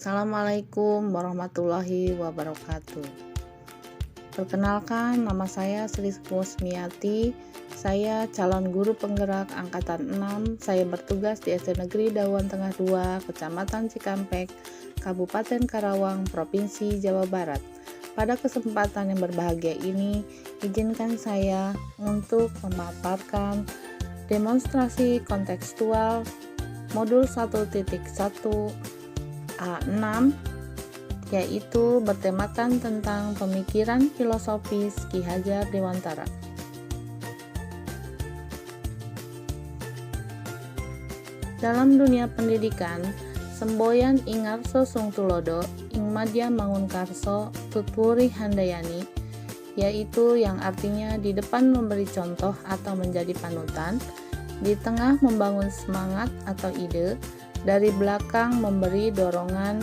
Assalamualaikum warahmatullahi wabarakatuh. Perkenalkan, nama saya Sri Kusmiati. Saya calon guru penggerak angkatan 6. Saya bertugas di SD Negeri Dauan Tengah 2, Kecamatan Cikampek, Kabupaten Karawang, Provinsi Jawa Barat. Pada kesempatan yang berbahagia ini, izinkan saya untuk memaparkan demonstrasi kontekstual modul 1.1 A6, yaitu bertemakan tentang pemikiran filosofis Ki Hajar Dewantara. Dalam dunia pendidikan, semboyan Ingarso Sungtulodo, ing madya mangunkarso tutwuri handayani, yaitu yang artinya di depan memberi contoh atau menjadi panutan, di tengah membangun semangat atau ide, dari belakang memberi dorongan.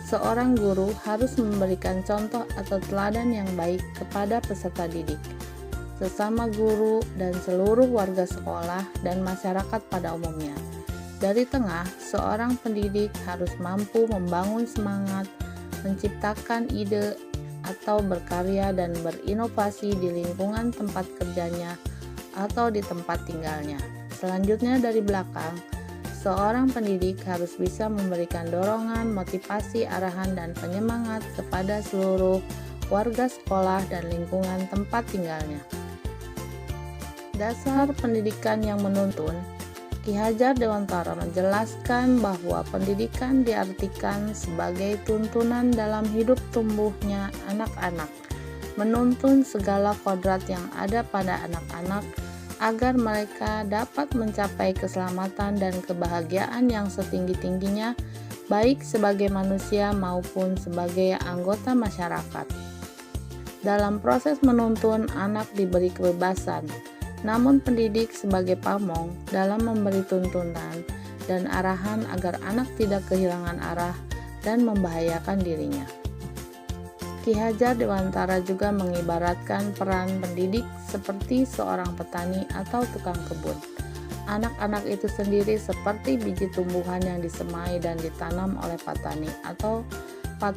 Seorang guru harus memberikan contoh atau teladan yang baik kepada peserta didik, sesama guru, dan seluruh warga sekolah dan masyarakat pada umumnya. Dari tengah, seorang pendidik harus mampu membangun semangat, menciptakan ide, atau berkarya dan berinovasi di lingkungan tempat kerjanya atau di tempat tinggalnya. Selanjutnya, dari belakang, seorang pendidik harus bisa memberikan dorongan, motivasi, arahan, dan penyemangat kepada seluruh warga sekolah dan lingkungan tempat tinggalnya. Dasar pendidikan yang menuntun. Ki Hajar Dewantara menjelaskan bahwa pendidikan diartikan sebagai tuntunan dalam hidup tumbuhnya anak-anak, menuntun segala kodrat yang ada pada anak-anak agar mereka dapat mencapai keselamatan dan kebahagiaan yang setinggi-tingginya, baik sebagai manusia maupun sebagai anggota masyarakat. Dalam proses menuntun, anak diberi kebebasan, namun pendidik sebagai pamong dalam memberi tuntunan dan arahan agar anak tidak kehilangan arah dan membahayakan dirinya. Ki Hajar Dewantara juga mengibaratkan peran pendidik seperti seorang petani atau tukang kebun. Anak-anak itu sendiri seperti biji tumbuhan yang disemai dan ditanam oleh petani atau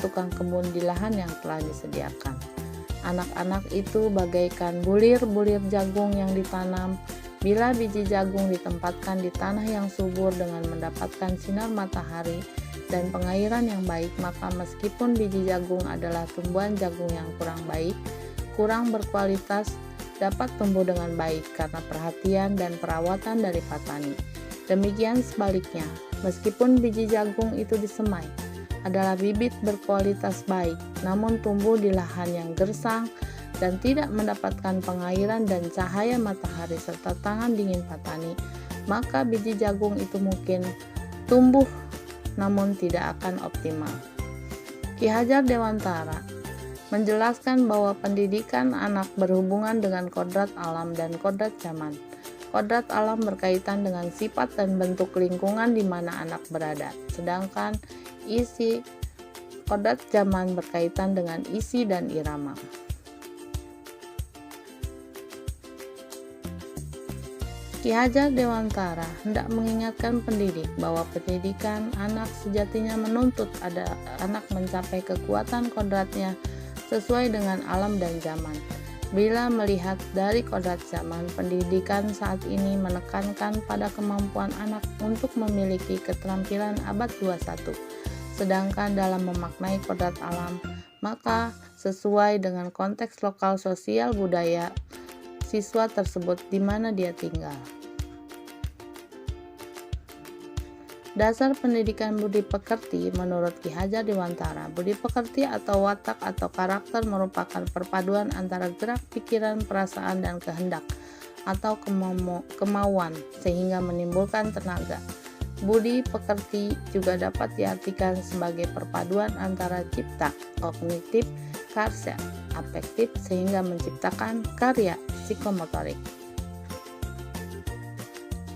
tukang kebun di lahan yang telah disediakan. Anak-anak itu bagaikan bulir-bulir jagung yang ditanam. Bila biji jagung ditempatkan di tanah yang subur dengan mendapatkan sinar matahari dan pengairan yang baik, maka meskipun biji jagung adalah tumbuhan jagung yang kurang baik, kurang berkualitas, dapat tumbuh dengan baik karena perhatian dan perawatan dari petani. Demikian sebaliknya, meskipun biji jagung itu disemai, adalah bibit berkualitas baik, namun tumbuh di lahan yang gersang dan tidak mendapatkan pengairan dan cahaya matahari serta tangan dingin petani, maka biji jagung itu mungkin tumbuh namun tidak akan optimal. Ki Hajar Dewantara menjelaskan bahwa pendidikan anak berhubungan dengan kodrat alam dan kodrat zaman. Kodrat alam berkaitan dengan sifat dan bentuk lingkungan di mana anak berada, sedangkan isi kodrat zaman berkaitan dengan isi dan irama. Ki Hajar Dewantara hendak mengingatkan pendidik bahwa pendidikan anak sejatinya menuntut anak mencapai kekuatan kodratnya sesuai dengan alam dan zaman. Bila melihat dari kodrat zaman, pendidikan saat ini menekankan pada kemampuan anak untuk memiliki keterampilan abad 21. Sedangkan dalam memaknai kodrat alam, maka sesuai dengan konteks lokal sosial budaya siswa tersebut di mana dia tinggal. Dasar pendidikan budi pekerti menurut Ki Hajar Dewantara. Budi pekerti atau watak atau karakter merupakan perpaduan antara gerak pikiran, perasaan, dan kehendak atau kemauan sehingga menimbulkan tenaga. Budi pekerti juga dapat diartikan sebagai perpaduan antara cipta, kognitif, karya, afektif sehingga menciptakan karya psikomotorik.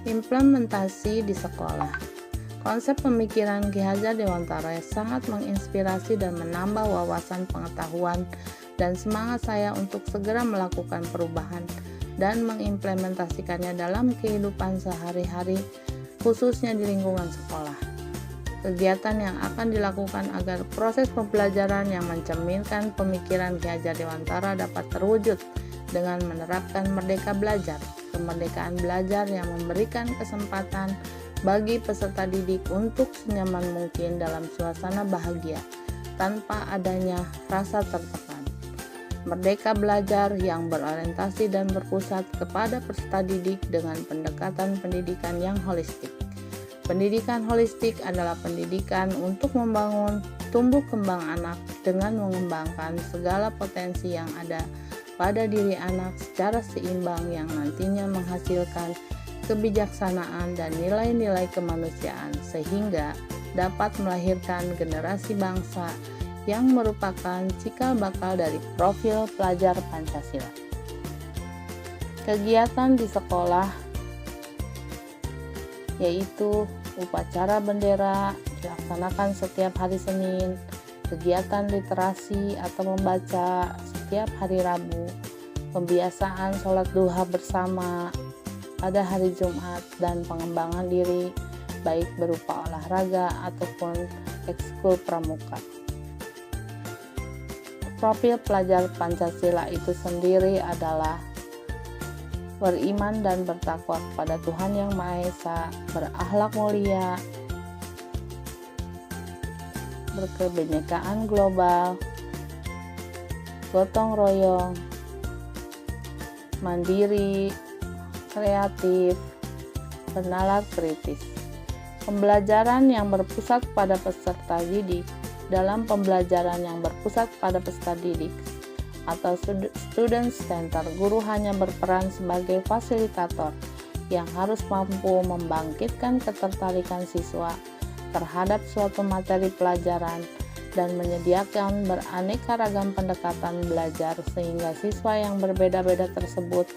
Implementasi di sekolah. Konsep pemikiran Ki Hajar Dewantara sangat menginspirasi dan menambah wawasan pengetahuan dan semangat saya untuk segera melakukan perubahan dan mengimplementasikannya dalam kehidupan sehari-hari khususnya di lingkungan sekolah. Kegiatan yang akan dilakukan agar proses pembelajaran yang mencerminkan pemikiran Ki Hajar Dewantara dapat terwujud dengan menerapkan Merdeka Belajar, kemerdekaan belajar yang memberikan kesempatan bagi peserta didik untuk senyaman mungkin dalam suasana bahagia tanpa adanya rasa tertekan. Merdeka Belajar yang berorientasi dan berpusat kepada peserta didik dengan pendekatan pendidikan yang holistik. Pendidikan holistik adalah pendidikan untuk membangun tumbuh kembang anak dengan mengembangkan segala potensi yang ada pada diri anak secara seimbang yang nantinya menghasilkan kebijaksanaan dan nilai-nilai kemanusiaan sehingga dapat melahirkan generasi bangsa yang merupakan cikal bakal dari profil pelajar Pancasila. Kegiatan di sekolah yaitu upacara bendera dilaksanakan setiap hari Senin, kegiatan literasi atau membaca setiap hari Rabu, pembiasaan sholat duha bersama pada hari Jumat, dan pengembangan diri baik berupa olahraga ataupun ekskul pramuka. Profil pelajar Pancasila itu sendiri adalah beriman dan bertakwa kepada Tuhan Yang Maha Esa, berakhlak mulia, berkebinekaan global, gotong royong, mandiri, kreatif, bernalar kritis. Pembelajaran yang berpusat pada peserta didik. Dalam pembelajaran yang berpusat pada peserta didik atau student center, guru hanya berperan sebagai fasilitator yang harus mampu membangkitkan ketertarikan siswa terhadap suatu materi pelajaran dan menyediakan beraneka ragam pendekatan belajar sehingga siswa yang berbeda-beda tersebut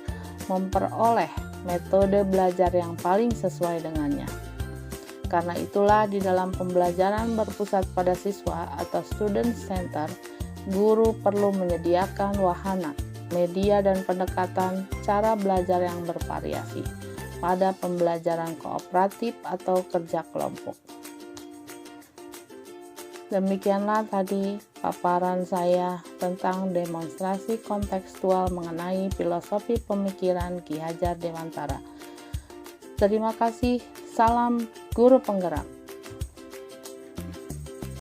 memperoleh metode belajar yang paling sesuai dengannya. Karena itulah di dalam pembelajaran berpusat pada siswa atau student center, guru perlu menyediakan wahana, media dan pendekatan cara belajar yang bervariasi pada pembelajaran kooperatif atau kerja kelompok. Demikianlah tadi paparan saya tentang demonstrasi kontekstual mengenai filosofi pemikiran Ki Hajar Dewantara. Terima kasih. Salam Guru Penggerak.